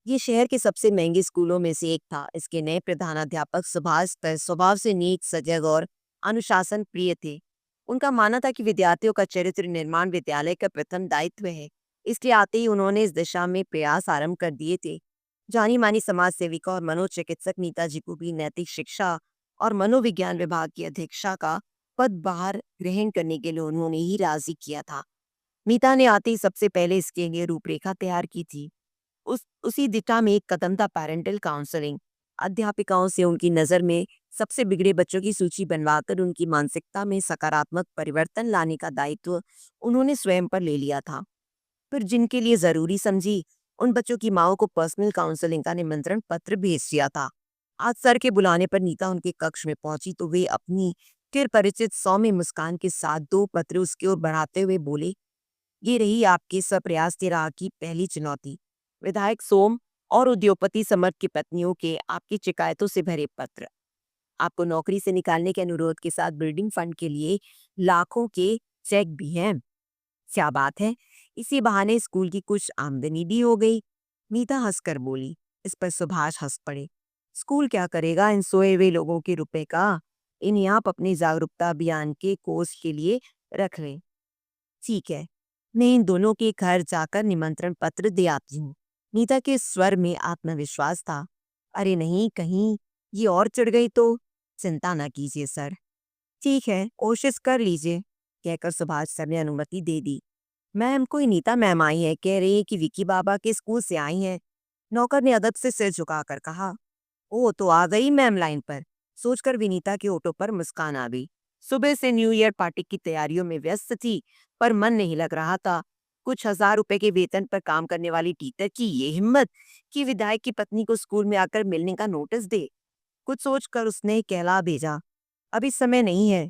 ये शहर के सबसे महंगे स्कूलों में से एक था। इसके नए प्रधानाध्यापक सुभाष पर स्वभाव से नीट, सजग और अनुशासन प्रिय थे। उनका मानना था कि विद्यार्थियों का चरित्र निर्माण विद्यालय का प्रथम दायित्व है। इसलिए आते ही उन्होंने इस दिशा में प्रयास आरंभ कर दिए थे। जानी मानी समाज सेविका और मनोचिकित्सक नीता जी को भी नैतिक शिक्षा और मनोविज्ञान विभाग की अध्यक्षा का पद बाहर ग्रहण करने के लिए उन्होंने ही राजी किया था। मीता ने आते ही सबसे पहले इसके लिए रूपरेखा तैयार की थी। उसी दिशा में एक कदम था पेरेंटल काउंसलिंग। अध्यापिकाओं से उनकी नज़र में सबसे बिगड़े बच्चों की सूची बनवाकर उनकी मानसिकता में सकारात्मक परिवर्तन लाने का दायित्व उन्होंने स्वयं पर ले लिया था। फिर जिनके लिए जरूरी समझी, उन बच्चों की माओ को पर्सनल काउंसलिंग का निमंत्रण पत्र भेज दिया था। आज सर के बुलाने पर नीता उनके कक्ष में पहुंची तो वे अपनी फिर परिचित सौम्य मुस्कान के साथ दो पत्र उसकी ओर बढ़ाते हुए बोले, ये रही आपके सप्रयास की राह की पहली चुनौती। विधायक सोम और उद्योगपति समर्थ की पत्नियों के आपकी शिकायतों से भरे पत्र। आपको नौकरी से निकालने के अनुरोध के साथ बिल्डिंग फंड के लिए लाखों के चेक भी हैं। क्या बात है, इसी बहाने स्कूल की कुछ आमदनी भी हो गई। मीता हंसकर बोली। इस पर सुभाष हंस पड़े। स्कूल क्या करेगा इन सोए हुए लोगों के रुपए का? इन्हें आप अपने जागरूकता अभियान के कोर्स के लिए रख लें। ठीक है, मैं इन दोनों के घर जाकर निमंत्रण पत्र दे आती हूँ। नीता के स्वर में आत्मविश्वास था। अरे नहीं, कहीं ये और चिढ़ गई तो? चिंता न कीजिए सर। ठीक है, कोशिश कर लीजिए, कहकर सुभाष सर ने अनुमति दे दी। मैम, कोई नीता मैम आई है, कह रही है कि विकी बाबा के स्कूल से आई हैं। नौकर ने अदब से सिर झुकाकर कहा। ओ, तो आ गई मैम लाइन पर। सोचकर विनीता के ओठों पर मुस्कान आ गई। सुबह से न्यू ईयर पार्टी की तैयारियों में व्यस्त थी, पर मन नहीं लग रहा था। कुछ हजार रुपए के वेतन पर काम करने वाली टीचर की ये हिम्मत कि विधायक की पत्नी को स्कूल में आकर मिलने का नोटिस दे। कुछ सोचकर उसने कहला भेजा, अभी समय नहीं है।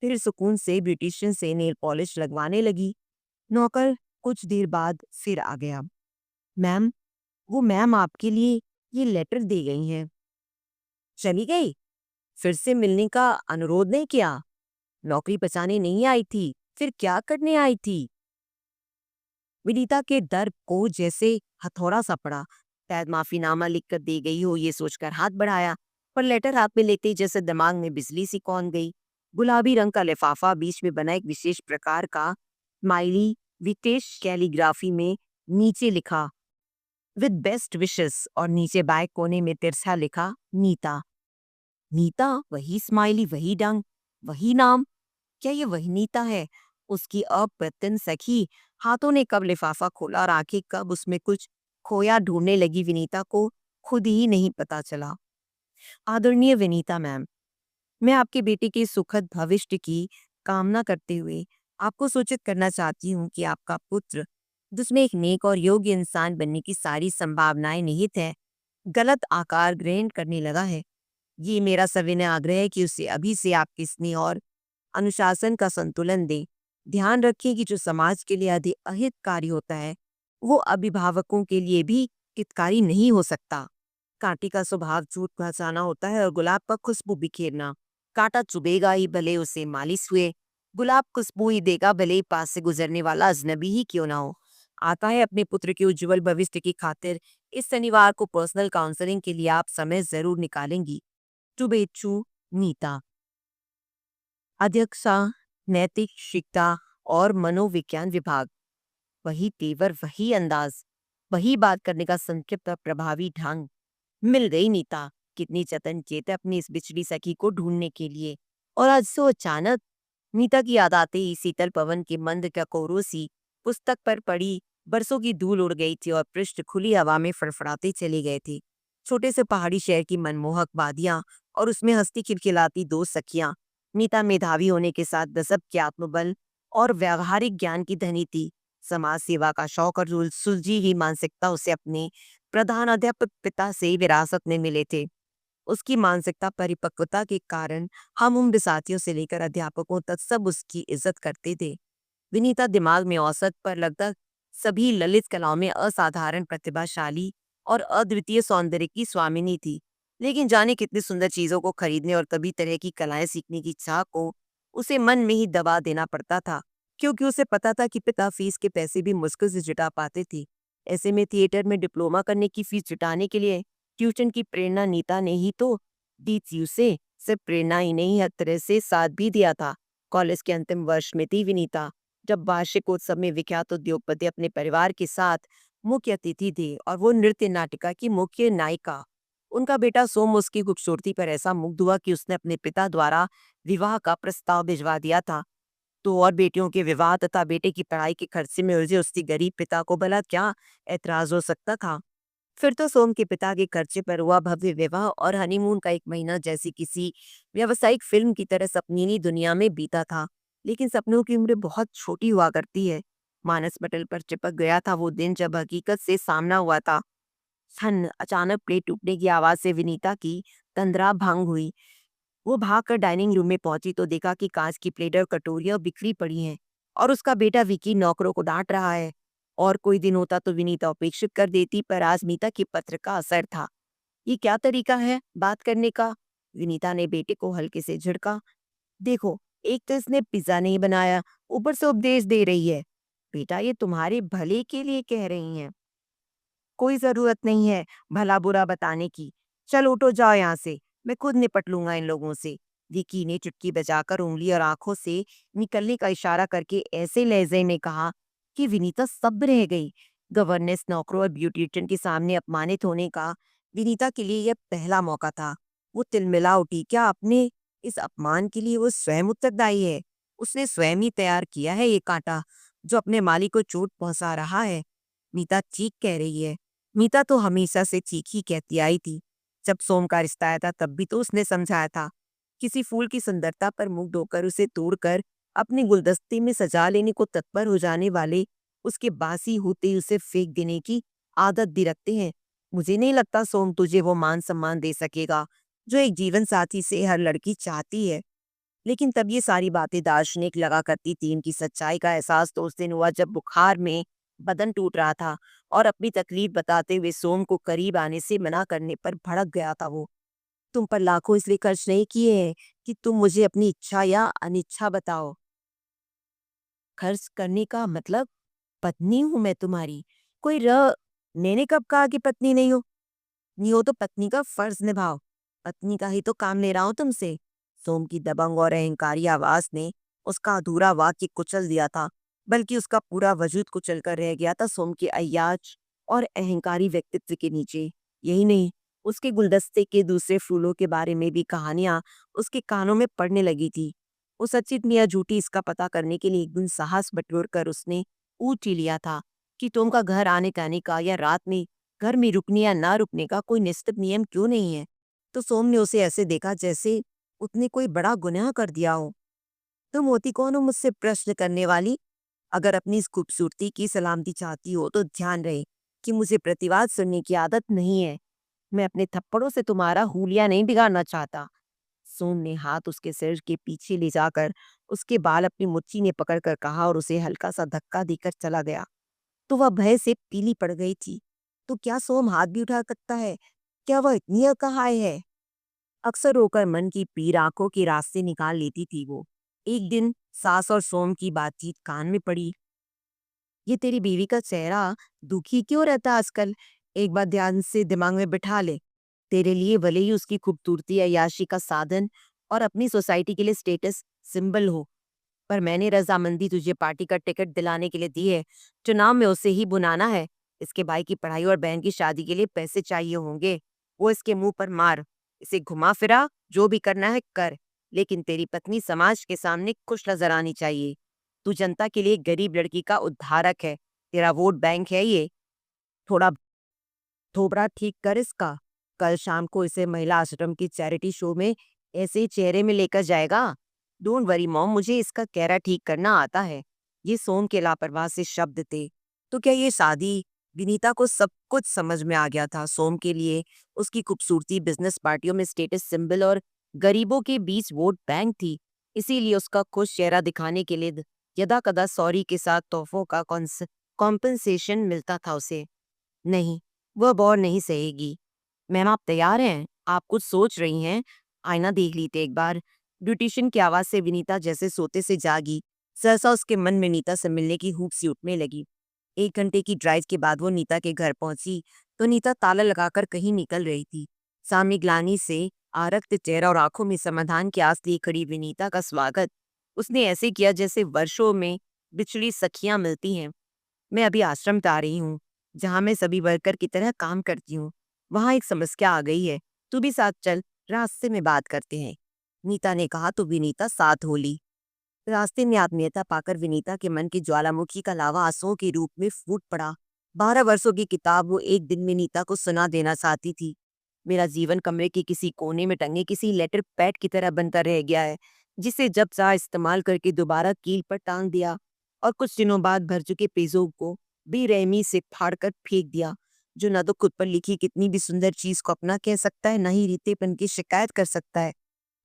फिर सुकून से ब्यूटिशियन से नेल पॉलिश लगवाने लगी। नौकर कुछ देर बाद फिर आ गया। मैम, वो मैम आपके लिए ये लेटर दे गई हैं। चली गई? फिर से मिलने का अनुरोध नहीं किया? नौकरी बचाने नहीं आई थी, फिर क्या करने आई थी? विनीता के दर्द को जैसे हथौड़ा सा पड़ा। शायद माफीनामा लिखकर दे गई हो, ये सोचकर हाथ बढ़ाया, पर लेटर हाथ में लेते ही जैसे दिमाग में बिजली सी कौन गई। गुलाबी रंग का लिफाफा, बीच में बना एक विशेष प्रकार का स्माइली, विशेष कैलीग्राफी में नीचे लिखा विद बेस्ट विशेस और नीचे बाएं कोने में तिरछा लिखा नीता। नीता, वही स्माइली, वही डंग, वही नाम। क्या ये वही नीता है? उसकी अप्रतिम सखी। हाथों ने कब लिफाफा खोला और आंखें कब उसमें कुछ खोया ढूंढने लगी, विनीता को खुद ही नहीं पता चला। आदरणीय विनीता मैम, मैं आपके बेटे के सुखद भविष्य की कामना करते हुए आपको सूचित करना चाहती हूँ कि आपका पुत्र, जिसमें एक नेक और योग्य इंसान बनने की सारी संभावनाएं निहित है, गलत आकार ग्रहण करने लगा है। ये मेरा सविनय आग्रह है कि उसे अभी से आपके स्नेह और अनुशासन का संतुलन दें। ध्यान रखें कि जो समाज के लिए अधिक अहितकारी होता है, वो अभिभावकों के लिए भी हितकारी नहीं हो सकता। कांटे का स्वभाव चूट पहुंचाना होता है और गुलाब का खुशबू बिखेरना। कांटा चुभेगा ही, भले उसे मालिश हुए। गुलाब खुशबू ही देगा, भले ही पास से गुजरने वाला अजनबी ही क्यों ना हो। आता है अपने पुत्र के उज्जवल भविष्य की खातिर इस शनिवार को पर्सनल काउंसलिंग के लिए आप समय जरूर निकालेंगी। शुभेच्छु, नीता। अध्यक्षा, नैतिक शिक्षा और मनोविज्ञान विभाग। वही तेवर, वही अंदाज, वही बात करने का संक्षिप्त और प्रभावी ढंग। मिल गई नीता। कितनी चतन चेत है अपनी इस बिछड़ी सखी को ढूंढने के लिए। और आज सो अचानक। नीता की याद आते ही शीतल पवन की मंद ककोरों सी पुस्तक पर पड़ी बरसों की धूल उड़ गई थी और पृष्ठ खुली हवा में फड़फड़ाते चले गए थे। छोटे से पहाड़ी शहर की मनमोहक वादियां और उसमें हंसती खिलखिलाती दो सखियां। नीता मेधावी होने के साथ गजब के आत्मबल और व्यावहारिक ज्ञान की धनी थी। समाज सेवा का शौक और सुलझी हुई मानसिकता उसे अपने प्रधान अध्यापक पिता से विरासत में मिले थे। उसकी मानसिकता परिपक्वता के कारण हम उम्र साथियों से लेकर अध्यापकों तक सब उसकी इज्जत करते थे। विनीता दिमाग में औसत पर लगभग सभी ललित कलाओं में असाधारण प्रतिभाशाली और अद्वितीय सौंदर्य की स्वामिनी थी। लेकिन जाने कितनी सुंदर चीजों को खरीदने और कभी तरह की कलाएं सीखने की चाह को उसे मन में ही दबा देना पड़ता था, क्योंकि उसे पता था कि पिता फीस के पैसे भी मुश्किल से जुटा पाते थे। ऐसे में थिएटर में डिप्लोमा करने की फीस जुटाने के लिए ट्यूशन की प्रेरणा नीता ने ही तो दी थी उसे। सिर्फ प्रेरणा ही नहीं, हर तरह से साथ भी दिया था। कॉलेज के अंतिम वर्ष में थी विनीता, जब वार्षिकोत्सव में विख्यात उद्योगपति अपने परिवार के साथ मुख्य अतिथि थे और वो नृत्य नाटिका की मुख्य नायिका। उनका बेटा सोम उसकी खूबसूरती पर ऐसा मुग्ध हुआ कि उसने अपने पिता द्वारा विवाह का प्रस्ताव भिजवा दिया था। तो और बेटियों के विवाह तथा बेटे की पढ़ाई के खर्चे में उलझे उसके गरीब पिता को भला क्या ऐतराज हो सकता था। फिर तो सोम के पिता के खर्चे पर हुआ भव्य विवाह और हनीमून का एक महीना जैसी किसी व्यावसायिक फिल्म की तरह सपनीली दुनिया में बीता था। लेकिन सपनों की उम्र बहुत छोटी हुआ करती है। मानस पटल पर चिपक गया था वो दिन जब हकीकत से सामना हुआ था। अचानक प्लेट टूटने की आवाज से विनीता की तंद्रा भंग हुई। वो भागकर डाइनिंग रूम में पहुंची तो देखा कि कांच की प्लेट और कटोरियां बिखरी पड़ी हैं और उसका बेटा विकी नौकरों को डांट रहा है। और कोई दिन होता तो विनीता उपेक्षित कर देती, पर आज मीता के पत्र का असर था। ये क्या तरीका है बात करने का? विनीता ने बेटे को हल्के से झिड़का। देखो, एक तो इसने पिज्जा नहीं बनाया, ऊपर से उपदेश दे रही है। बेटा, ये तुम्हारे भले के लिए कह रही हैं। कोई जरूरत नहीं है भला बुरा बताने की। चल उठो, जाओ यहाँ से, मैं खुद निपट लूंगा इन लोगों से। विकी ने चुटकी बजाकर उंगली और आंखों से निकलने का इशारा करके ऐसे लहजे में कहा कि विनीता सब रह गई। गवर्नेंस नौकरों और ब्यूटिशियन के सामने अपमानित होने का विनीता के लिए यह पहला मौका था। वो तिलमिला उठी। क्या अपने इस अपमान के लिए वो स्वयं उत्तरदायी है? उसने स्वयं ही तैयार किया है ये कांटा जो अपने मालिक को चोट पहुंचा रहा है। मीता चीख कह रही है। मीता तो हमेशा से चीख ही कहती आई थी। जब सोम का रिश्ता आया था तब भी तो उसने समझाया था। किसी फूल की सुंदरता पर मुंह धोकर उसे तोड़कर अपने गुलदस्ते में सजा लेने को तत्पर हो जाने वाले उसके बासी होते ही उसे फेंक देने की आदत भी रखते हैं। मुझे नहीं लगता सोम तुझे वो मान सम्मान दे सकेगा जो एक जीवन साथी से हर लड़की चाहती है। लेकिन तब ये सारी बातें दार्शनिक लगा करती थी। इनकी सच्चाई का एहसास तो उस दिन हुआ जब बुखार में बदन टूट रहा था और अपनी तकलीफ बताते हुए सोम को करीब आने से मना करने पर भड़क गया था वो। तुम पर लाखों इसलिए खर्च नहीं किए हैं कि तुम मुझे अपनी इच्छा या अनिच्छा बताओ। खर्च करने का मतलब? पत्नी हूं मैं तुम्हारी। कोई र मैंने कब कहा कि पत्नी नहीं हो? नहीं हो तो पत्नी का फर्ज निभाओ। पत्नी का ही तो काम ले रहा हूं तुमसे। सोम की दबंग और अहंकारी आवाज ने उसका अधूरा वाक्य कुचल दिया था, बल्कि उसका पूरा वजूद कुचल कर रह गया था सोम के अय्याज और अहंकारी व्यक्तित्व के नीचे। यही नहीं, उसके गुलदस्ते के दूसरे फूलों के बारे में भी कहानियां उसके कानों में पड़ने लगी थी। वो सचित या झूठी इसका पता करने के लिए एक दिन साहस बटोर कर उसने पूछ ही लिया था कि टॉम का घर आने जाने का या रात में घर में रुकने या ना रुकने का कोई निश्चित नियम क्यों नहीं है। तो सोम ने उसे ऐसे देखा जैसे उसने कोई बड़ा गुनाह कर दिया हो। तुम होती कौन हो मुझसे प्रश्न करने वाली? अगर अपनी इस खूबसूरती की सलामती चाहती हो तो ध्यान रहे कि मुझे प्रतिवाद सुनने की आदत नहीं है। मैं अपने थप्पड़ों से तुम्हारा हुलिया नहीं बिगाड़ना चाहता। सोम ने हाथ उसके सिर के पीछे ले जाकर उसके बाल अपनी मुट्ठी में पकड़कर कहा और उसे हल्का सा धक्का देकर चला गया। तो वह भय से पीली पड़ गई थी। तो क्या सोम हाथ भी उठा सकता है? क्या वह इतनी असहाय है? अक्सर रोकर मन की पीर आंखों के रास्ते निकाल लेती थी वो। एक दिन सास और सोम की बातचीत कान में पड़ी। ये तेरी बीवी का चेहरा दुखी क्यों रहता आजकल? एक बार ध्यान से दिमाग में बिठा ले। तेरे लिए भले ही उसकी खूबसूरती अय्याशी का साधन और अपनी सोसाइटी के लिए स्टेटस सिंबल हो, पर मैंने रजामंदी तुझे पार्टी का टिकट दिलाने के लिए दी है। चुनाव में उसे ही बुनाना है। इसके भाई की पढ़ाई और बहन की शादी के लिए पैसे चाहिए होंगे। वो इसके मुंह पर मार, इसे घुमा फिरा, जो भी करना है कर। लेकिन तेरी पत्नी समाज के सामने खुश नजर आनी चाहिए। तू जनता के लिए एक गरीब लड़की का उद्धारक है। तेरा वोट बैंक है ये। थोड़ा थोबड़ा ठीक कर इसका। कल शाम को इसे महिला आश्रम की चैरिटी शो में ऐसे ही चेहरे में लेकर जाएगा। डोंट वरी मॉम, मुझे इसका चेहरा ठीक करना आता है। ये सोम के लापरवाह से शब्द थे। तो क्या ये शादी? विनीता को सब कुछ समझ में आ गया था। सोम के लिए उसकी खूबसूरती बिजनेस पार्टियों में स्टेटस सिंबल और गरीबों के बीच वोट बैंक थी। इसीलिए उसका खुश चेहरा दिखाने के लिए यदा कदा सॉरी के साथ तोहफों का कॉम्पनसेशन मिलता था उसे। नहीं, वह बौर नहीं सहेगी। मैम, आप तैयार हैं? आप कुछ सोच रही हैं? आईना देख लीजिए एक बार। ब्यूटिशियन की आवाज से विनीता जैसे सोते से जागी। सहसा उसके मन में नीता से मिलने की हूक सी उठने लगी। 1 घंटे की ड्राइव के बाद वो नीता के घर पहुंची तो नीता ताला लगाकर कहीं निकल रही थी। सामने ग्लानि से आरक्त चेहरा और आंखों में समाधान की आस लिए खड़ी विनीता का स्वागत उसने ऐसे किया जैसे वर्षों में बिछड़ी सखियां मिलती हैं। मैं अभी आश्रम पे आ रही हूँ, जहाँ मैं सभी वर्कर की तरह काम करती हूँ। वहाँ एक समस्या आ गई है, तू भी साथ चल, रास्ते में बात करते हैं। नीता ने कहा तो विनीता साथ हो ली। रास्ते में आत्मीयता पाकर विनीता के मन की ज्वालामुखी का लावा आंसुओं के रूप में फूट पड़ा। 12 वर्षों की किताब वो एक दिन में नीता को सुना देना चाहती थी। मेरा जीवन कमरे के किसी कोने में टंगे किसी लेटर पैड की तरह बनकर रह गया है, जिसे जब चाह इस्तेमाल करके दोबारा कील पर टांग दिया और कुछ दिनों बाद भर चुके पेजों को बेरहमी से फाड़कर फेंक दिया। जो न तो खुद पर लिखी कितनी भी सुंदर चीज को अपना कह सकता है, न ही रीतेपन की शिकायत कर सकता है।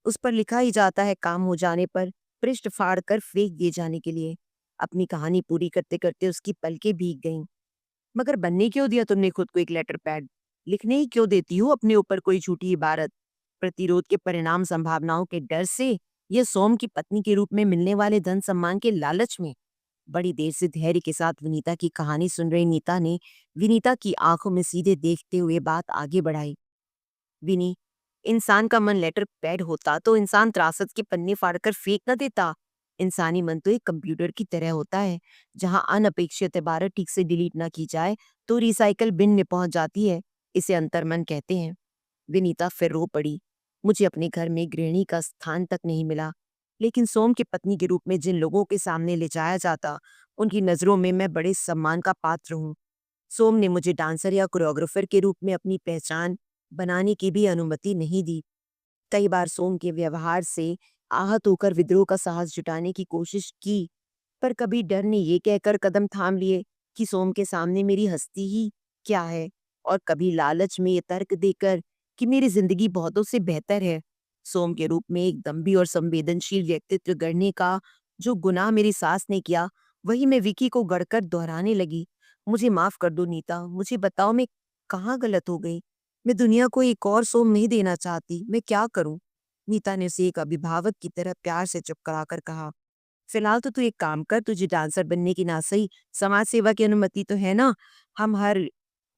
उस पर लिखा ही जाता है काम हो जाने पर पृष्ठ फाड़ कर फेंक दिए जाने के लिए। अपनी कहानी पूरी करते करते उसकी पलकें भीग गईं। मगर बनने क्यों दिया तुमने खुद को एक लेटर पैड? लिखने ही क्यों देती हो अपने ऊपर कोई झूठी इबारत? प्रतिरोध के परिणाम संभावनाओं के डर से, या सोम की पत्नी के रूप में मिलने वाले धन सम्मान के लालच में? बड़ी देर से धैर्य के साथ विनीता की कहानी सुन रही नीता ने विनीता की आंखों में सीधे देखते हुए बात आगे बढ़ाई। विनी, इंसान का मन लेटर पैड होता तो इंसान त्रासद के पन्ने फाड़कर फेंक न देता। इंसानी मन तो एक कंप्यूटर की तरह होता है, जहां अनपेक्षित इबारत ठीक से डिलीट ना की जाए तो रिसाइकल बिन में पहुंच जाती है। इसे अंतर्मन कहते हैं। विनीता फिर रो पड़ी। मुझे अपने घर में गृहिणी का स्थान तक नहीं मिला, लेकिन सोम की पत्नी के रूप में जिन लोगों के सामने ले जाया जाता, उनकी नजरों में मैं बड़े सम्मान का पात्र हूँ। सोम ने मुझे डांसर या कोरियोग्राफर के रूप में अपनी पहचान बनाने की भी अनुमति नहीं दी। कई बार सोम के व्यवहार से आहत होकर विद्रोह का साहस जुटाने की कोशिश की, पर कभी डर ने ये कहकर कदम थाम लिए कि सोम के सामने मेरी हस्ती ही क्या है, और कभी लालच में ये तर्क देकर कि मेरी जिंदगी बहुतों से बेहतर है। सोम के रूप में एक दम्भी और संवेदनशील व्यक्तित्व गढ़ने का जो गुनाह मेरी सास ने किया, वही मैं विकी को गढ़कर दोहराने लगी। मुझे माफ कर दो नीता, मुझे बताओ मैं कहाँ गलत हो गई? मैं दुनिया को एक और सोम नहीं देना चाहती, मैं क्या करूं? नीता ने उसे एक अभिभावक की तरह प्यार से चुप कराकर कहा। फिलहाल तो तू एक काम कर, तुझे डांसर बनने की ना सही समाज सेवा की अनुमति तो है ना? हम हर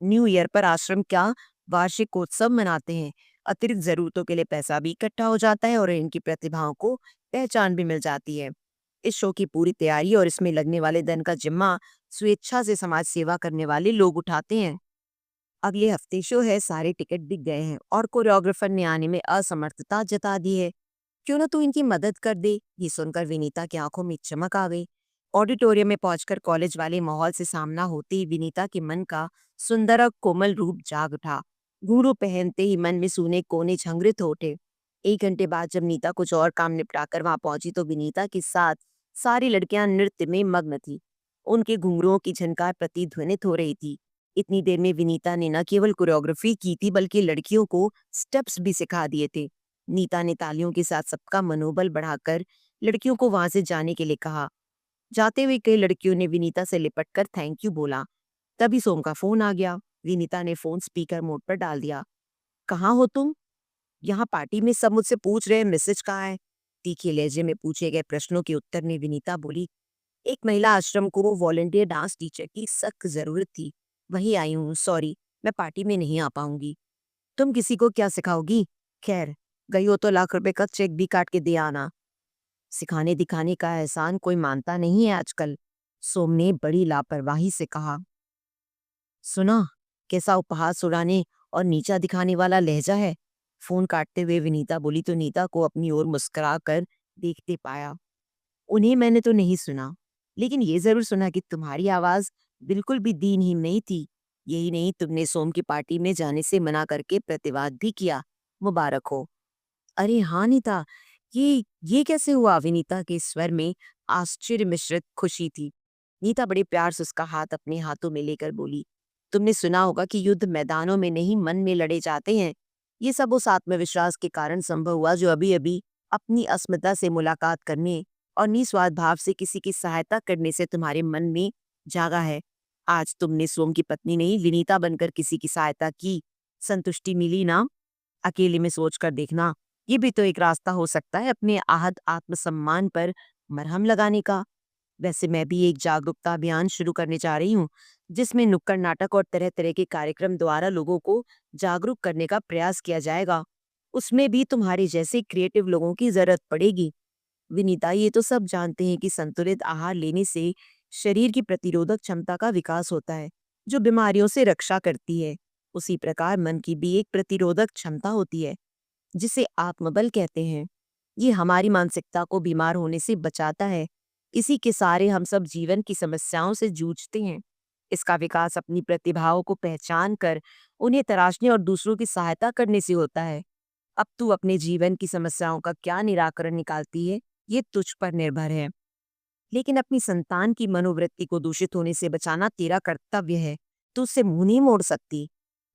न्यू ईयर पर आश्रम का वार्षिकोत्सव मनाते हैं। अतिरिक्त जरूरतों के लिए पैसा भी इकट्ठा हो जाता है और इनकी प्रतिभाओं को पहचान भी मिल जाती है। इस शो की पूरी तैयारी और इसमें लगने वाले धन का जिम्मा स्वेच्छा से समाज सेवा करने वाले लोग उठाते हैं। अगले हफ्ते शो है, सारे टिकट बिक गए हैं और कोरियोग्राफर ने आने में असमर्थता जता दी है। क्यों ना तू इनकी मदद कर दे? ये सुनकर विनीता की आंखों में चमक आ गई। ऑडिटोरियम में पहुंचकर कॉलेज वाले माहौल से सामना होते ही विनीता के मन का सुंदर और कोमल रूप जाग उठा। घूंघरू पहनते ही मन में सूने कोने झंकृत हो उठे। 1 घंटे बाद जब नीता कुछ और काम निपटाकर वहां पहुंची तो विनीता के साथ सारी लड़कियां नृत्य में मग्न थी। उनके घुंघरुओं की झनकार प्रतिध्वनित हो रही थी। इतनी देर में विनीता ने न केवल कोरियोग्राफी की थी, बल्कि लड़कियों को स्टेप्स भी सिखा दिए थे। नीता ने तालियों के साथ सबका मनोबल बढ़ाकर लड़कियों को वहां से जाने के लिए कहा। जाते हुए कई लड़कियों ने विनीता से लिपटकर थैंक यू बोला। तभी सोम का फोन आ गया। विनीता ने फोन स्पीकर मोड पर डाल दिया। कहाँ हो तुम? यहाँ पार्टी में सब मुझसे पूछ रहे हैं, मैसेज कहाँ है? तीखे लहजे में पूछे गए प्रश्नों के उत्तर में विनीता बोली, एक महिला आश्रम को वॉलंटियर डांस टीचर की सख्त जरूरत थी, वही आई हूँ, सॉरी, मैं पार्टी में नहीं आ पाऊंगी। तुम किसी को क्या सिखाओगी? खैर, गई हो तो लाख रुपए का चेक भी काट के दे आना। सिखाने दिखाने का एहसान कोई मानता नहीं है आजकल, सोम ने बड़ी लापरवाही से कहा। सुना, कैसा उपहास उड़ाने और नीचा दिखाने वाला लहजा है। फोन काटते हुए विनीता बोली तो नीता को अपनी ओर मुस्कुरा कर देखते पाया। उन्हें मैंने तो नहीं सुना, लेकिन ये जरूर सुना कि तुम्हारी आवाज बिल्कुल भी दीनहीन नहीं थी। यही नहीं, तुमने सोम की पार्टी में जाने से मना करके प्रतिवाद भी किया। मुबारक हो। अरे हाँ नीता, ये कैसे हुआ? विनीता के स्वर में आश्चर्य मिश्रित खुशी थी। नीता बड़े प्यार से उसका हाथ अपने हाथों में लेकर बोली, तुमने सुना होगा कि युद्ध मैदानों में नहीं मन में लड़े जाते हैं। ये सब उस आत्मविश्वास के कारण संभव हुआ जो अभी अभी अपनी अस्मिता से मुलाकात करने और निस्वार्थ भाव से किसी की सहायता करने से तुम्हारे मन में जागा है। आज तुमने सोम की पत्नी नहीं, विनीता बनकर किसी की सहायता की, संतुष्टि मिली ना? अकेले में सोच कर देखना, ये भी तो एक रास्ता हो सकता है अपने आहत आत्मसम्मान पर मरहम लगाने का। वैसे मैं भी एक जागरूकता अभियान शुरू करने जा रही हूँ, जिसमें नुक्कड़ नाटक और तरह तरह के कार्यक्रम द्वारा लोगों को जागरूक करने का प्रयास किया जाएगा। उसमें भी तुम्हारे जैसे क्रिएटिव लोगों की जरूरत पड़ेगी। विनीता, ये तो सब जानते हैं कि संतुलित आहार लेने से शरीर की प्रतिरोधक क्षमता का विकास होता है, जो बीमारियों से रक्षा करती है। उसी प्रकार मन की भी एक प्रतिरोधक क्षमता होती है, जिसे आत्मबल कहते हैं। ये हमारी मानसिकता को बीमार होने से बचाता है। इसी के सहारे हम सब जीवन की समस्याओं से जूझते हैं। इसका विकास अपनी प्रतिभाओं को पहचान कर उन्हें तराशने और दूसरों की सहायता करने से होता है। अब तू अपने जीवन की समस्याओं का क्या निराकरण निकालती है, ये तुझ पर निर्भर है। लेकिन अपनी संतान की मनोवृत्ति को दूषित होने से बचाना तेरा कर्तव्य है। तू उससे मुंह नहीं मोड़ सकती।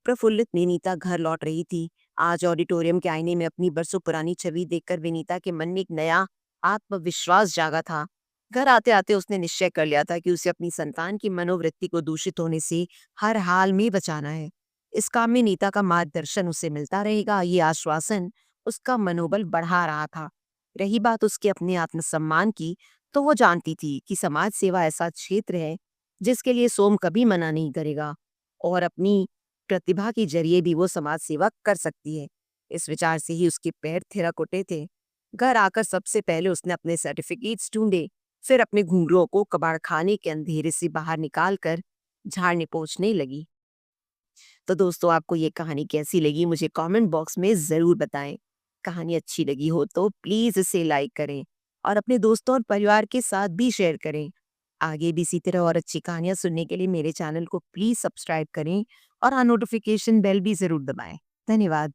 प्रफुल्लित विनीता घर लौट रही थी। आज ऑडिटोरियम के आईने में अपनी बरसों पुरानी छवि देखकर विनीता के मन में एक नया आत्मविश्वास जागा था। घर आते आते उसने निश्चय कर लिया था कि उसे अपनी संतान की मनोवृत्ति को दूषित होने से हर हाल में बचाना है। इस काम में नीता का मार्गदर्शन उसे मिलता रहेगा, ये आश्वासन उसका मनोबल बढ़ा रहा था। रही बात उसके अपने आत्मसम्मान की, तो वो जानती थी कि समाज सेवा ऐसा क्षेत्र है जिसके लिए सोम कभी मना नहीं करेगा, और अपनी प्रतिभा के जरिए भी वो समाज सेवा कर सकती है। इस विचार से ही उसके पैर थिरक उठे थे। घर आकर सबसे पहले उसने अपने सर्टिफिकेट्स ढूंढे, फिर अपने घुंघरुओं को कबाड़ खाने के अंधेरे से बाहर निकाल कर झाड़ने पोंछने लगी। तो दोस्तों, आपको ये कहानी कैसी लगी मुझे कमेंट बॉक्स में ज़रूर बताएं। कहानी अच्छी लगी हो तो प्लीज़ इसे लाइक करें और अपने दोस्तों और परिवार के साथ भी शेयर करें। आगे भी इसी तरह और अच्छी कहानियाँ सुनने के लिए मेरे चैनल को प्लीज़ सब्सक्राइब करें और हाँ, नोटिफिकेशन बेल भी ज़रूर दबाएं। धन्यवाद।